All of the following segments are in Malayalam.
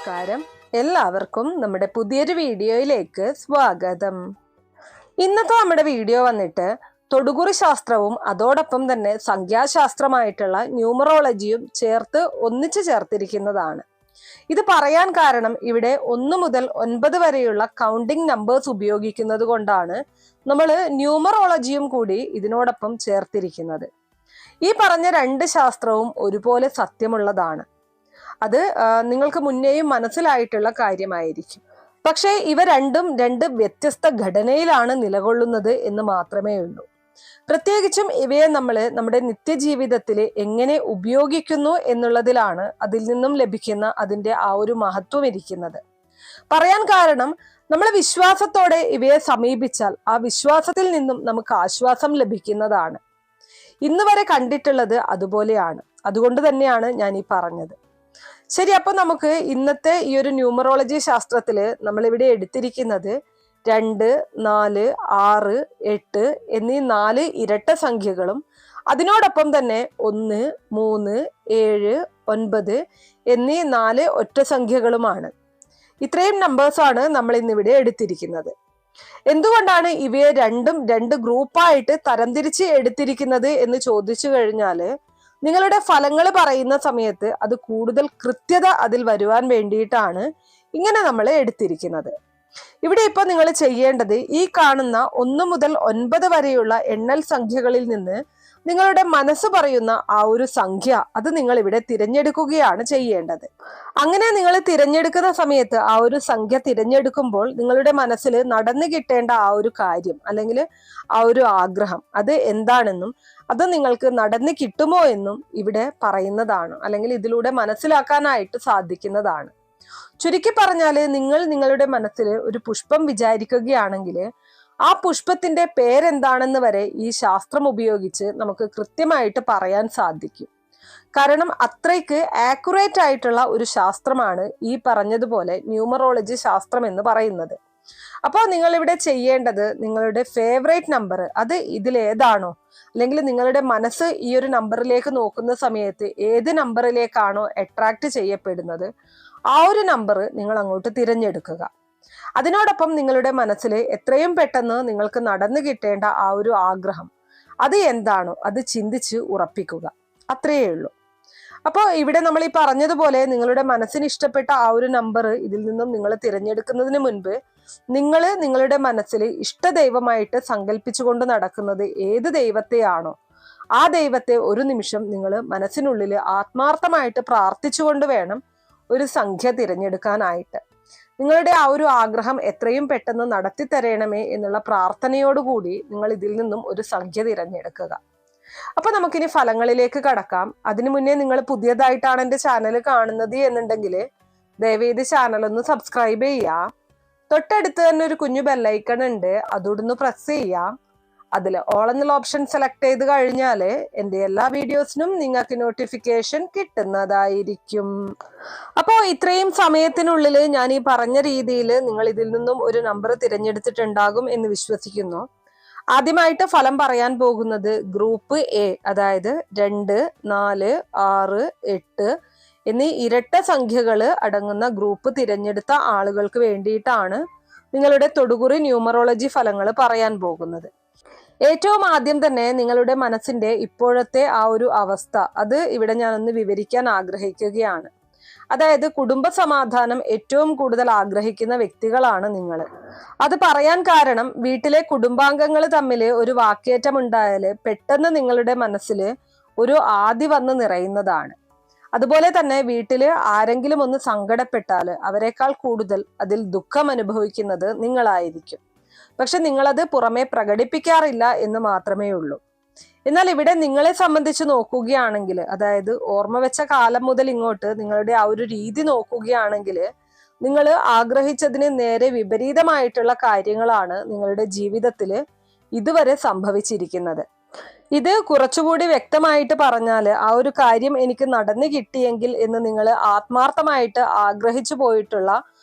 നമസ്കാരം. എല്ലാവർക്കും നമ്മുടെ പുതിയൊരു വീഡിയോയിലേക്ക് സ്വാഗതം. ഇന്നത്തെ നമ്മുടെ വീഡിയോ വന്നിട്ട് തൊടുകുറി ശാസ്ത്രവും അതോടൊപ്പം തന്നെ സംഖ്യാശാസ്ത്രമായിട്ടുള്ള ന്യൂമറോളജിയും ഒന്നിച്ചു ചേർത്തിരിക്കുന്നതാണ്. ഇത് പറയാൻ കാരണം ഇവിടെ 1 മുതൽ 9 വരെയുള്ള കൗണ്ടിങ് നമ്പേഴ്സ് ഉപയോഗിക്കുന്നത് കൊണ്ടാണ് നമ്മൾ ന്യൂമറോളജിയും കൂടി ഇതിനോടൊപ്പം ചേർത്തിരിക്കുന്നത്. ഈ പറഞ്ഞ 2 ശാസ്ത്രവും ഒരുപോലെ സത്യമുള്ളതാണ്. അത് നിങ്ങൾക്ക് മുന്നേയും മനസ്സിലായിട്ടുള്ള കാര്യമായിരിക്കും. പക്ഷേ ഇവ രണ്ടും 2 വ്യത്യസ്ത ഘടനയിലാണ് നിലകൊള്ളുന്നത് എന്ന് മാത്രമേ ഉള്ളൂ. പ്രത്യേകിച്ചും ഇവയെ നമ്മൾ നമ്മുടെ നിത്യജീവിതത്തിൽ എങ്ങനെ ഉപയോഗിക്കുന്നു എന്നുള്ളതിലാണ് അതിൽ നിന്നും ലഭിക്കുന്ന അതിൻ്റെ ആ ഒരു മഹത്വം ഇരിക്കുന്നത്. പറയാൻ കാരണം നമ്മൾ വിശ്വാസത്തോടെ ഇവയെ സമീപിച്ചാൽ ആ വിശ്വാസത്തിൽ നിന്നും നമുക്ക് ആശ്വാസം ലഭിക്കുന്നതാണ്. ഇന്ന് വരെ കണ്ടിട്ടുള്ളത് അതുപോലെയാണ്. അതുകൊണ്ട് തന്നെയാണ് ഞാൻ ഈ പറഞ്ഞത്. ശരി, അപ്പൊ നമുക്ക് ഇന്നത്തെ ഈ ഒരു ന്യൂമറോളജി ശാസ്ത്രത്തില് നമ്മൾ ഇവിടെ എടുത്തിരിക്കുന്നത് 2, 4, 6, 8 എന്നീ 4 ഇരട്ട സംഖ്യകളും അതിനോടൊപ്പം തന്നെ 1, 3, 7, 9 എന്നീ 4 ഒറ്റ സംഖ്യകളുമാണ്. ഇത്രയും നമ്പേഴ്സാണ് നമ്മൾ ഇന്നിവിടെ എടുത്തിരിക്കുന്നത്. എന്തുകൊണ്ടാണ് ഇവയെ രണ്ടും 2 ഗ്രൂപ്പായിട്ട് തരംതിരിച്ച് എടുത്തിരിക്കുന്നത് എന്ന് ചോദിച്ചു കഴിഞ്ഞാല് നിങ്ങളുടെ ഫലങ്ങൾ പറയുന്ന സമയത്ത് അത് കൂടുതൽ കൃത്യത അതിൽ വരുവാൻ വേണ്ടിയിട്ടാണ് ഇങ്ങനെ നമ്മൾ എടുത്തിരിക്കുന്നത്. ഇവിടെ ഇപ്പൊ നിങ്ങൾ ചെയ്യേണ്ടത് ഈ കാണുന്ന 1 മുതൽ 9 വരെയുള്ള എണ്ണൽ സംഖ്യകളിൽ നിന്ന് നിങ്ങളുടെ മനസ്സ് പറയുന്ന ആ ഒരു സംഖ്യ അത് നിങ്ങൾ ഇവിടെ തിരഞ്ഞെടുക്കുകയാണ് ചെയ്യേണ്ടത്. അങ്ങനെ നിങ്ങൾ തിരഞ്ഞെടുക്കുന്ന സമയത്ത് ആ ഒരു സംഖ്യ തിരഞ്ഞെടുക്കുമ്പോൾ നിങ്ങളുടെ മനസ്സിൽ നടന്നു കിട്ടേണ്ട ആ ഒരു കാര്യം അല്ലെങ്കിൽ ആ ഒരു ആഗ്രഹം അത് എന്താണെന്നും അത് നിങ്ങൾക്ക് നടന്നു കിട്ടുമോ എന്നും ഇവിടെ പറയുന്നതാണ്, അല്ലെങ്കിൽ ഇതിലൂടെ മനസ്സിലാക്കാനായിട്ട് സാധിക്കുന്നതാണ്. ചുരുക്കി പറഞ്ഞാല് നിങ്ങൾ നിങ്ങളുടെ മനസ്സിൽ ഒരു പുഷ്പം വിചാരിക്കുകയാണെങ്കിൽ ആ പുഷ്പത്തിന്റെ പേരെന്താണെന്ന് വരെ ഈ ശാസ്ത്രം ഉപയോഗിച്ച് നമുക്ക് കൃത്യമായിട്ട് പറയാൻ സാധിക്കും. കാരണം അത്രയ്ക്ക് ആക്യുറേറ്റ് ആയിട്ടുള്ള ഒരു ശാസ്ത്രമാണ് ഈ പറഞ്ഞതുപോലെ ന്യൂമറോളജി ശാസ്ത്രം എന്ന് പറയുന്നത്. അപ്പോൾ നിങ്ങൾ ഇവിടെ ചെയ്യേണ്ടത് നിങ്ങളുടെ ഫേവറേറ്റ് നമ്പർ അത് ഇതിലേതാണോ, അല്ലെങ്കിൽ നിങ്ങളുടെ മനസ്സ് ഈ ഒരു നമ്പറിലേക്ക് നോക്കുന്ന സമയത്ത് ഏത് നമ്പറിലേക്കാണോ അട്രാക്ട് ചെയ്യപ്പെടുന്നത് ആ ഒരു നമ്പർ നിങ്ങൾ അങ്ങോട്ട് തിരഞ്ഞെടുക്കുക. അതിനോടൊപ്പം നിങ്ങളുടെ മനസ്സിൽ എത്രയും പെട്ടെന്ന് നിങ്ങൾക്ക് നടന്നു കിട്ടേണ്ട ആ ഒരു ആഗ്രഹം അത് എന്താണോ അത് ചിന്തിച്ച് ഉറപ്പിക്കുക. അത്രയേ ഉള്ളൂ. അപ്പോൾ ഇവിടെ നമ്മൾ ഈ പറഞ്ഞതുപോലെ നിങ്ങളുടെ മനസ്സിന് ഇഷ്ടപ്പെട്ട ആ ഒരു നമ്പർ ഇതിൽ നിന്നും നിങ്ങൾ തിരഞ്ഞെടുക്കുന്നതിന് മുൻപ് നിങ്ങൾ നിങ്ങളുടെ മനസ്സിൽ ഇഷ്ടദൈവമായിട്ട് സങ്കല്പിച്ചുകൊണ്ട് നടക്കുന്നത് ഏത് ദൈവത്തെയാണോ ആ ദൈവത്തെ ഒരു നിമിഷം നിങ്ങൾ മനസ്സിനുള്ളിൽ ആത്മാർത്ഥമായിട്ട് പ്രാർത്ഥിച്ചുകൊണ്ട് വേണം ഒരു സംഖ്യ തിരഞ്ഞെടുക്കാനായിട്ട്. നിങ്ങളുടെ ആ ഒരു ആഗ്രഹം എത്രയും പെട്ടെന്ന് നടത്തി തരണമേ എന്നുള്ള പ്രാർത്ഥനയോടുകൂടി നിങ്ങൾ ഇതിൽ നിന്നും ഒരു സംഖ്യ തിരഞ്ഞെടുക്കുക. അപ്പൊ നമുക്കിനി ഫലങ്ങളിലേക്ക് കടക്കാം. അതിനു മുന്നേ നിങ്ങൾ പുതിയതായിട്ടാണ് എൻ്റെ ചാനൽ കാണുന്നത് എന്നുണ്ടെങ്കിൽ ദയവേത് ചാനൽ ഒന്ന് സബ്സ്ക്രൈബ് ചെയ്യാം. തൊട്ടടുത്ത് തന്നെ ഒരു കുഞ്ഞു ബെല്ലൈക്കൺ ഉണ്ട്, അതോടൊന്ന് പ്രസ് ചെയ്യാം. അതിൽ ഓൾ എന്നുള്ള ഓപ്ഷൻ സെലക്ട് ചെയ്ത് കഴിഞ്ഞാൽ എൻ്റെ എല്ലാ വീഡിയോസിനും നിങ്ങൾക്ക് നോട്ടിഫിക്കേഷൻ കിട്ടുന്നതായിരിക്കും. അപ്പോൾ ഇത്രയും സമയത്തിനുള്ളിൽ ഞാൻ ഈ പറഞ്ഞ രീതിയിൽ നിങ്ങൾ ഇതിൽ നിന്നും ഒരു നമ്പർ തിരഞ്ഞെടുത്തിട്ടുണ്ടാകും എന്ന് വിശ്വസിക്കുന്നു. ആദ്യമായിട്ട് ഫലം പറയാൻ പോകുന്നത് ഗ്രൂപ്പ് എ, അതായത് 2, 4, 6, 8 എന്നീ ഇരട്ട സംഖ്യകൾ അടങ്ങുന്ന ഗ്രൂപ്പ് തിരഞ്ഞെടുത്ത ആളുകൾക്ക് വേണ്ടിയിട്ടാണ് നിങ്ങളുടെ തൊടുകുറി ന്യൂമറോളജി ഫലങ്ങൾ പറയാൻ പോകുന്നത്. ഏറ്റവും ആദ്യം തന്നെ നിങ്ങളുടെ മനസ്സിന്റെ ഇപ്പോഴത്തെ ആ ഒരു അവസ്ഥ അത് ഇവിടെ ഞാനൊന്ന് വിവരിക്കാൻ ആഗ്രഹിക്കുകയാണ്. അതായത് കുടുംബ സമാധാനം ഏറ്റവും കൂടുതൽ ആഗ്രഹിക്കുന്ന വ്യക്തികളാണ് നിങ്ങൾ. അത് പറയാൻ കാരണം വീട്ടിലെ കുടുംബാംഗങ്ങൾ തമ്മിൽ ഒരു വാക്കേറ്റം ഉണ്ടായാൽ പെട്ടെന്ന് നിങ്ങളുടെ മനസ്സിൽ ഒരു ആദി വന്ന് നിറയുന്നതാണ്. അതുപോലെ തന്നെ വീട്ടിൽ ആരെങ്കിലും ഒന്ന് സങ്കടപ്പെട്ടാൽ അവരെക്കാൾ കൂടുതൽ അതിൽ ദുഃഖം അനുഭവിക്കുന്നത് നിങ്ങളായിരിക്കും. പക്ഷെ നിങ്ങളത് പുറമെ പ്രകടിപ്പിക്കാറില്ല എന്ന് മാത്രമേ ഉള്ളൂ. എന്നാൽ ഇവിടെ നിങ്ങളെ സംബന്ധിച്ച് നോക്കുകയാണെങ്കിൽ, അതായത് ഓർമ്മ വെച്ച കാലം മുതൽ ഇങ്ങോട്ട് നിങ്ങളുടെ ആ ഒരു രീതി നോക്കുകയാണെങ്കിൽ നിങ്ങൾ ആഗ്രഹിച്ചതിന് നേരെ വിപരീതമായിട്ടുള്ള കാര്യങ്ങളാണ് നിങ്ങളുടെ ജീവിതത്തിൽ ഇതുവരെ സംഭവിച്ചിരിക്കുന്നത്. ഇത് കുറച്ചുകൂടി വ്യക്തമായിട്ട് പറഞ്ഞാൽ ആ ഒരു കാര്യം എനിക്ക് നടന്നു കിട്ടിയെങ്കിൽ എന്ന് നിങ്ങൾ ആത്മാർത്ഥമായിട്ട് ആഗ്രഹിച്ചു പോയിട്ടുള്ള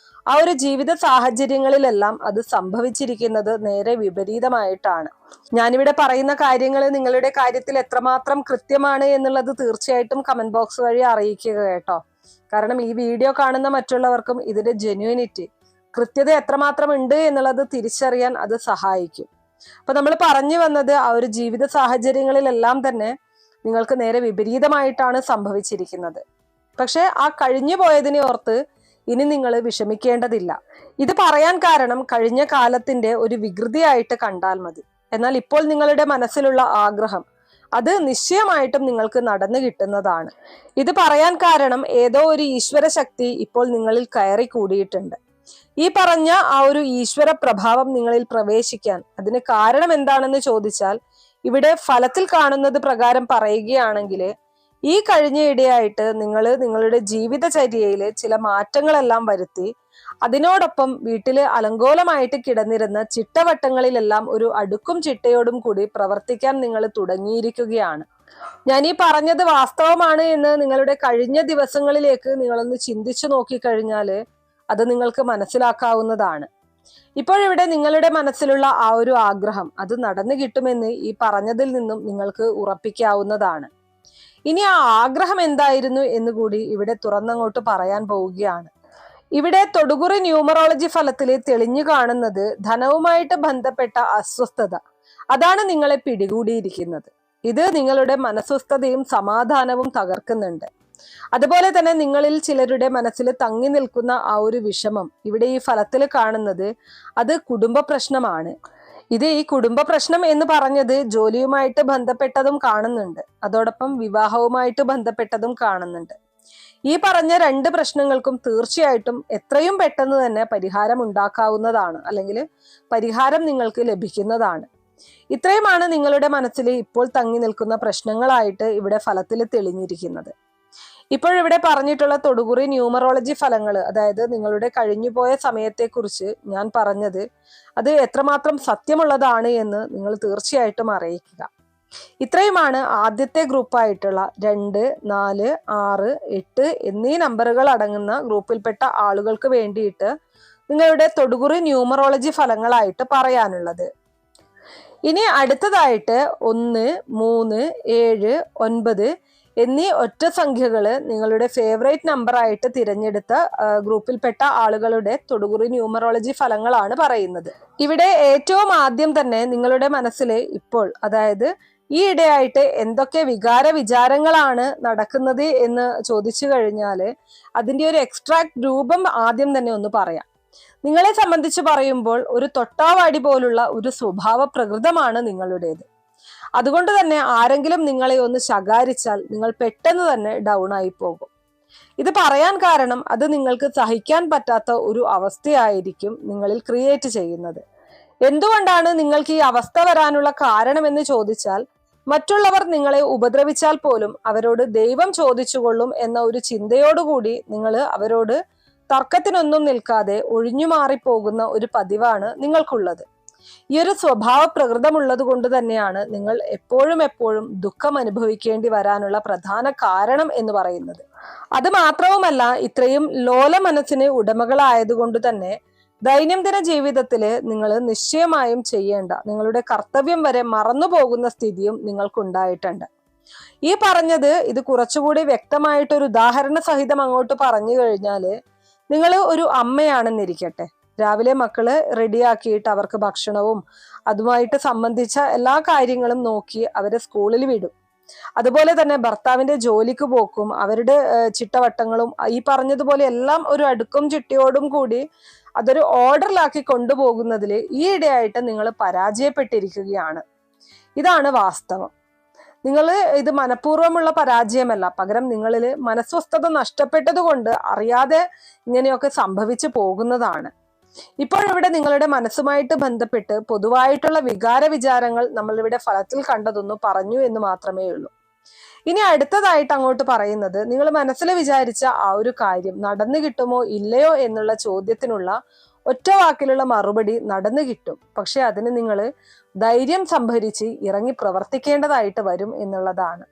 ആ ഒരു ജീവിത സാഹചര്യങ്ങളിലെല്ലാം അത് സംഭവിച്ചിരിക്കുന്നത് നേരെ വിപരീതമായിട്ടാണ്. ഞാനിവിടെ പറയുന്ന കാര്യങ്ങൾ നിങ്ങളുടെ കാര്യത്തിൽ എത്രമാത്രം കൃത്യമാണ് എന്നുള്ളത് തീർച്ചയായിട്ടും കമന്റ് ബോക്സ് വഴി അറിയിക്കുക കേട്ടോ. കാരണം ഈ വീഡിയോ കാണുന്ന മറ്റുള്ളവർക്കും ഇതിന്റെ ജെന്യൂനിറ്റി, കൃത്യത എത്രമാത്രം ഉണ്ട് എന്നുള്ളത് തിരിച്ചറിയാൻ അത് സഹായിക്കും. അപ്പൊ നമ്മൾ പറഞ്ഞു വന്നത്, ആ ഒരു ജീവിത സാഹചര്യങ്ങളിലെല്ലാം തന്നെ നിങ്ങൾക്ക് നേരെ വിപരീതമായിട്ടാണ് സംഭവിച്ചിരിക്കുന്നത്. പക്ഷെ ആ കഴിഞ്ഞു പോയതിനെ ഓർത്ത് ഇനി നിങ്ങൾ വിഷമിക്കേണ്ടതില്ല. ഇത് പറയാൻ കാരണം കഴിഞ്ഞ കാലത്തിന്റെ ഒരു വികൃതിയായിട്ട് കണ്ടാൽ മതി. എന്നാൽ ഇപ്പോൾ നിങ്ങളുടെ മനസ്സിലുള്ള ആഗ്രഹം അത് നിശ്ചയമായിട്ടും നിങ്ങൾക്ക് നടന്നു കിട്ടുന്നതാണ്. ഇത് പറയാൻ കാരണം ഏതോ ഒരു ഈശ്വര ശക്തി ഇപ്പോൾ നിങ്ങളിൽ കയറി കൂടിയിട്ടുണ്ട്. ഈ പറഞ്ഞ ആ ഒരു ഈശ്വര പ്രഭാവം നിങ്ങളിൽ പ്രവേശിക്കാൻ അതിന് കാരണം എന്താണെന്ന് ചോദിച്ചാൽ, ഇവിടെ ഫലത്തിൽ കാണുന്നത് പ്രകാരം പറയുകയാണെങ്കിൽ, ഈ കഴിഞ്ഞ ഇടയായിട്ട് നിങ്ങൾ നിങ്ങളുടെ ജീവിതചര്യയിൽ ചില മാറ്റങ്ങളെല്ലാം വരുത്തി, അതിനോടൊപ്പം വീട്ടില് അലങ്കോലമായിട്ട് കിടന്നിരുന്ന ചിട്ടവട്ടങ്ങളിലെല്ലാം ഒരു അടുക്കും ചിട്ടയോടും കൂടി പ്രവർത്തിക്കാൻ നിങ്ങൾ തുടങ്ങിയിരിക്കുകയാണ്. ഞാൻ ഈ പറഞ്ഞത് വാസ്തവമാണ് എന്ന് നിങ്ങളുടെ കഴിഞ്ഞ ദിവസങ്ങളിലേക്ക് നിങ്ങളൊന്ന് ചിന്തിച്ചു നോക്കിക്കഴിഞ്ഞാൽ അത് നിങ്ങൾക്ക് മനസ്സിലാക്കാവുന്നതാണ്. ഇപ്പോഴിവിടെ നിങ്ങളുടെ മനസ്സിലുള്ള ആ ഒരു ആഗ്രഹം അത് നടന്നു കിട്ടുമെന്ന് ഈ പറഞ്ഞതിൽ നിന്നും നിങ്ങൾക്ക് ഉറപ്പിക്കാവുന്നതാണ്. ഇനി ആ ആഗ്രഹം എന്തായിരുന്നു എന്ന് കൂടി ഇവിടെ തുറന്നങ്ങോട്ട് പറയാൻ പോവുകയാണ്. ഇവിടെ തൊടുകുറി ന്യൂമറോളജി ഫലത്തിൽ തെളിഞ്ഞു കാണുന്നത് ധനവുമായിട്ട് ബന്ധപ്പെട്ട അസ്വസ്ഥത, അതാണ് നിങ്ങളെ പിടികൂടിയിരിക്കുന്നത്. ഇത് നിങ്ങളുടെ മനസ്വസ്ഥതയും സമാധാനവും തകർക്കുന്നുണ്ട്. അതുപോലെ തന്നെ നിങ്ങളിൽ ചിലരുടെ മനസ്സിൽ തങ്ങി നിൽക്കുന്ന ആ ഒരു വിഷമം ഇവിടെ ഈ ഫലത്തിൽ കാണുന്നത് അത് കുടുംബ പ്രശ്നമാണ്. ഇത് ഈ കുടുംബ പ്രശ്നം എന്ന് പറഞ്ഞത് ജോലിയുമായിട്ട് ബന്ധപ്പെട്ടതും കാണുന്നുണ്ട്, അതോടൊപ്പം വിവാഹവുമായിട്ട് ബന്ധപ്പെട്ടതും കാണുന്നുണ്ട്. ഈ പറഞ്ഞ രണ്ട് പ്രശ്നങ്ങൾക്കും തീർച്ചയായിട്ടും എത്രയും പെട്ടെന്ന് തന്നെ പരിഹാരം ഉണ്ടാക്കാവുന്നതാണ്, അല്ലെങ്കിൽ പരിഹാരം നിങ്ങൾക്ക് ലഭിക്കുന്നതാണ്. ഇത്രയുമാണ് നിങ്ങളുടെ മനസ്സിൽ ഇപ്പോൾ തങ്ങി നിൽക്കുന്ന പ്രശ്നങ്ങളായിട്ട് ഇവിടെ ഫലത്തിൽ തെളിഞ്ഞിരിക്കുന്നത്. ഇപ്പോഴിവിടെ പറഞ്ഞിട്ടുള്ള തൊടുകുറി ന്യൂമറോളജി ഫലങ്ങൾ, അതായത് നിങ്ങളുടെ കഴിഞ്ഞുപോയ സമയത്തെക്കുറിച്ച് ഞാൻ പറഞ്ഞത് അത് എത്രമാത്രം സത്യമുള്ളതാണ് എന്ന് നിങ്ങൾ തീർച്ചയായിട്ടും അറിയിക്കുക. ഇത്രയുമാണ് ആദ്യത്തെ ഗ്രൂപ്പായിട്ടുള്ള 2, 4, 6, 8 എന്നീ നമ്പറുകൾ അടങ്ങുന്ന ഗ്രൂപ്പിൽപ്പെട്ട ആളുകൾക്ക് വേണ്ടിയിട്ട് നിങ്ങളുടെ തൊടുകുറി ന്യൂമറോളജി ഫലങ്ങളായിട്ട് പറയാനുള്ളത്. ഇനി അടുത്തതായിട്ട് 1, 3, 7, 9 എന്നീ ഒറ്റ സംഖ്യകള് നിങ്ങളുടെ ഫേവറേറ്റ് നമ്പർ ആയിട്ട് തിരഞ്ഞെടുത്ത ഗ്രൂപ്പിൽപ്പെട്ട ആളുകളുടെ തൊടുകുറി ന്യൂമറോളജി ഫലങ്ങളാണ് പറയുന്നത്. ഇവിടെ ഏറ്റവും ആദ്യം തന്നെ നിങ്ങളുടെ മനസ്സിൽ ഇപ്പോൾ, അതായത് ഈ ഇടയായിട്ട് എന്തൊക്കെ വികാര വിചാരങ്ങളാണ് നടക്കുന്നത് എന്ന് ചോദിച്ചു കഴിഞ്ഞാൽ അതിന്റെ ഒരു എക്സ്ട്രാക്ട് രൂപം ആദ്യം തന്നെ ഒന്ന് പറയാം. നിങ്ങളെ സംബന്ധിച്ച് പറയുമ്പോൾ ഒരു തൊട്ടാവാടി പോലുള്ള ഒരു സ്വഭാവ പ്രകൃതമാണ് നിങ്ങളുടേത്. അതുകൊണ്ട് തന്നെ ആരെങ്കിലും നിങ്ങളെ ഒന്ന് ശകാരിച്ചാൽ നിങ്ങൾ പെട്ടെന്ന് തന്നെ ഡൗൺ ആയി പോകും. ഇത് പറയാൻ കാരണം അത് നിങ്ങൾക്ക് സഹിക്കാൻ പറ്റാത്ത ഒരു അവസ്ഥയായിരിക്കും നിങ്ങളിൽ ക്രിയേറ്റ് ചെയ്യുന്നത്. എന്തുകൊണ്ടാണ് നിങ്ങൾക്ക് ഈ അവസ്ഥ വരാനുള്ള കാരണമെന്ന് ചോദിച്ചാൽ, മറ്റുള്ളവർ നിങ്ങളെ ഉപദ്രവിച്ചാൽ പോലും അവരോട് ദൈവം ചോദിച്ചുകൊള്ളും എന്ന ഒരു ചിന്തയോടുകൂടി നിങ്ങൾ അവരോട് തർക്കത്തിനൊന്നും നിൽക്കാതെ ഒഴിഞ്ഞു മാറിപ്പോകുന്ന ഒരു പതിവാണ് നിങ്ങൾക്കുള്ളത്. ഈ ഒരു സ്വഭാവ പ്രകൃതമുള്ളത് കൊണ്ട് തന്നെയാണ് നിങ്ങൾ എപ്പോഴും ദുഃഖം അനുഭവിക്കേണ്ടി വരാനുള്ള പ്രധാന കാരണം എന്ന് പറയുന്നത്. അത് മാത്രവുമല്ല, ഇത്രയും ലോല മനസ്സിന് ഉടമകളായതുകൊണ്ട് തന്നെ ദൈനംദിന ജീവിതത്തില് നിങ്ങൾ നിശ്ചയമായും ചെയ്യേണ്ട നിങ്ങളുടെ കർത്തവ്യം വരെ മറന്നു പോകുന്ന സ്ഥിതിയും നിങ്ങൾക്കുണ്ടായിട്ടുണ്ട്. ഈ പറഞ്ഞത് ഇത് കുറച്ചുകൂടി വ്യക്തമായിട്ടൊരു ഉദാഹരണ സഹിതം അങ്ങോട്ട് പറഞ്ഞു കഴിഞ്ഞാല്, നിങ്ങൾ ഒരു അമ്മയാണെന്നിരിക്കട്ടെ. രാവിലെ മക്കള് റെഡിയാക്കിയിട്ട് അവർക്ക് ഭക്ഷണവും അതുമായിട്ട് സംബന്ധിച്ച എല്ലാ കാര്യങ്ങളും നോക്കി അവരെ സ്കൂളിൽ വിടും. അതുപോലെ തന്നെ ഭർത്താവിന്റെ ജോലിക്ക് പോക്കും അവരുടെ ചിട്ടവട്ടങ്ങളും ഈ പറഞ്ഞതുപോലെ എല്ലാം ഒരു അടുക്കും ചിട്ടയോടും കൂടി അതൊരു ഓർഡറിലാക്കി കൊണ്ടുപോകുന്നതിൽ ഈ ഇടയായിട്ട് നിങ്ങൾ പരാജയപ്പെട്ടിരിക്കുകയാണ്. ഇതാണ് വാസ്തവം. നിങ്ങൾ ഇത് മനഃപൂർവ്വമുള്ള പരാജയമല്ല, പകരം നിങ്ങളിൽ മനസ്വസ്ഥത നഷ്ടപ്പെട്ടത് കൊണ്ട് അറിയാതെ ഇങ്ങനെയൊക്കെ സംഭവിച്ചു പോകുന്നതാണ്. ഇപ്പോഴിവിടെ നിങ്ങളുടെ മനസ്സുമായിട്ട് ബന്ധപ്പെട്ട് പൊതുവായിട്ടുള്ള വികാര വിചാരങ്ങൾ നമ്മളിവിടെ ഫലത്തിൽ കണ്ടതൊന്നു പറഞ്ഞു എന്ന് മാത്രമേ ഉള്ളൂ. ഇനി അടുത്തതായിട്ട് അങ്ങോട്ട് പറയുന്നത്, നിങ്ങൾ മനസ്സിൽ വിചാരിച്ച ആ ഒരു കാര്യം നടന്നു കിട്ടുമോ ഇല്ലയോ എന്നുള്ള ചോദ്യത്തിനുള്ള ഒറ്റ വാക്കിലുള്ള മറുപടി നടന്നു കിട്ടും. പക്ഷെ അതിന് നിങ്ങൾ ധൈര്യം സംഭരിച്ച് ഇറങ്ങി പ്രവർത്തിക്കേണ്ടതായിട്ട് വരും എന്നുള്ളതാണ്.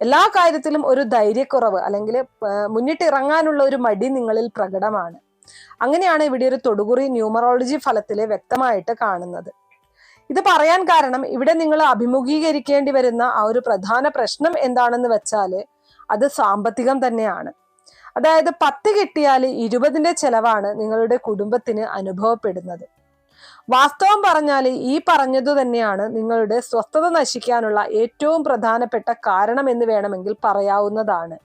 എല്ലാ കാര്യത്തിലും ഒരു ധൈര്യക്കുറവ് അല്ലെങ്കിൽ മുന്നിട്ടിറങ്ങാനുള്ള ഒരു മടി നിങ്ങളിൽ പ്രകടമാണ്. അങ്ങനെയാണ് ഇവിടെ ഒരു തൊടുകുറി ന്യൂമറോളജി ഫലത്തില് വ്യക്തമായിട്ട് കാണുന്നത്. ഇത് പറയാൻ കാരണം ഇവിടെ നിങ്ങൾ അഭിമുഖീകരിക്കേണ്ടി വരുന്ന ആ ഒരു പ്രധാന പ്രശ്നം എന്താണെന്ന് വെച്ചാല് അത് സാമ്പത്തികം തന്നെയാണ്. അതായത് 10 കിട്ടിയാൽ 20ന്റെ ചെലവാണ് നിങ്ങളുടെ കുടുംബത്തിന് അനുഭവപ്പെടുന്നത്. വാസ്തവം പറഞ്ഞാൽ ഈ പറഞ്ഞതു തന്നെയാണ് നിങ്ങളുടെ സ്വസ്ഥത നശിക്കാനുള്ള ഏറ്റവും പ്രധാനപ്പെട്ട കാരണം എന്ന് വേണമെങ്കിൽ പറയാവുന്നതാണ്.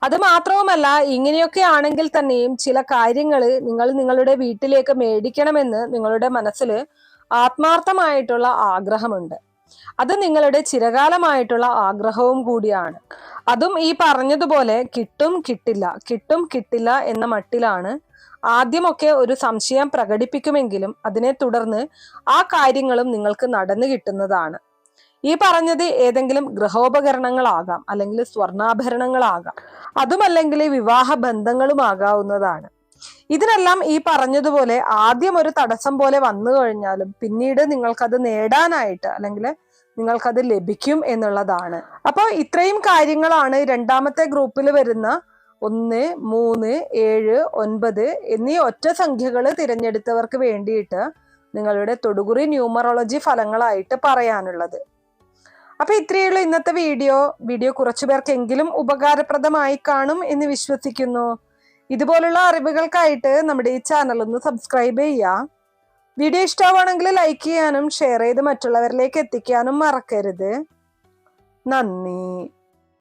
അത് മാത്രവുമല്ല, ഇങ്ങനെയൊക്കെ ആണെങ്കിൽ തന്നെയും ചില കാര്യങ്ങൾ നിങ്ങൾ നിങ്ങളുടെ വീട്ടിലേക്ക് മേടിക്കണമെന്ന് നിങ്ങളുടെ മനസ്സിൽ ആത്മാർത്ഥമായിട്ടുള്ള ആഗ്രഹമുണ്ട്. അത് നിങ്ങളുടെ ചിരകാലമായിട്ടുള്ള ആഗ്രഹവും കൂടിയാണ്. അതും ഈ പറഞ്ഞതുപോലെ കിട്ടും കിട്ടില്ല എന്ന മട്ടിലാണ് ആദ്യമൊക്കെ ഒരു സംശയം പ്രകടിപ്പിക്കുമെങ്കിലും അതിനെ തുടർന്ന് ആ കാര്യങ്ങളും നിങ്ങൾക്ക് നടന്നു കിട്ടുന്നതാണ്. ഈ പറഞ്ഞത് ഏതെങ്കിലും ഗൃഹോപകരണങ്ങളാകാം, അല്ലെങ്കിൽ സ്വർണ്ണാഭരണങ്ങളാകാം, അതുമല്ലെങ്കിൽ വിവാഹ ബന്ധങ്ങളുമാകാവുന്നതാണ്. ഇതിനെല്ലാം ഈ പറഞ്ഞതുപോലെ ആദ്യം ഒരു തടസ്സം പോലെ വന്നു കഴിഞ്ഞാലും പിന്നീട് നിങ്ങൾക്കത് നേടാനായിട്ട് അല്ലെങ്കിൽ നിങ്ങൾക്കത് ലഭിക്കും എന്നുള്ളതാണ്. അപ്പോൾ ഇത്രയും കാര്യങ്ങളാണ് രണ്ടാമത്തെ ഗ്രൂപ്പിൽ വരുന്ന 1, 3, 7, 9 എന്നീ ഒറ്റ സംഖ്യകൾ തിരഞ്ഞെടുത്തവർക്ക് വേണ്ടിയിട്ട് നിങ്ങളുടെ തൊടുകുറി ന്യൂമറോളജി ഫലങ്ങളായിട്ട് പറയാനുള്ളത്. അപ്പൊ ഇത്രയുള്ള ഇന്നത്തെ വീഡിയോ കുറച്ചു പേർക്കെങ്കിലും ഉപകാരപ്രദമായി കാണും എന്ന് വിശ്വസിക്കുന്നു. ഇതുപോലുള്ള അറിവുകൾക്കായിട്ട് നമ്മുടെ ഈ ചാനൽ ഒന്ന് സബ്സ്ക്രൈബ് ചെയ്യുക. വീഡിയോ ഇഷ്ടമാണെങ്കിൽ ലൈക്ക് ചെയ്യാനും ഷെയർ ചെയ്ത് മറ്റുള്ളവരിലേക്ക് എത്തിക്കാനും മറക്കരുത്. നന്ദി.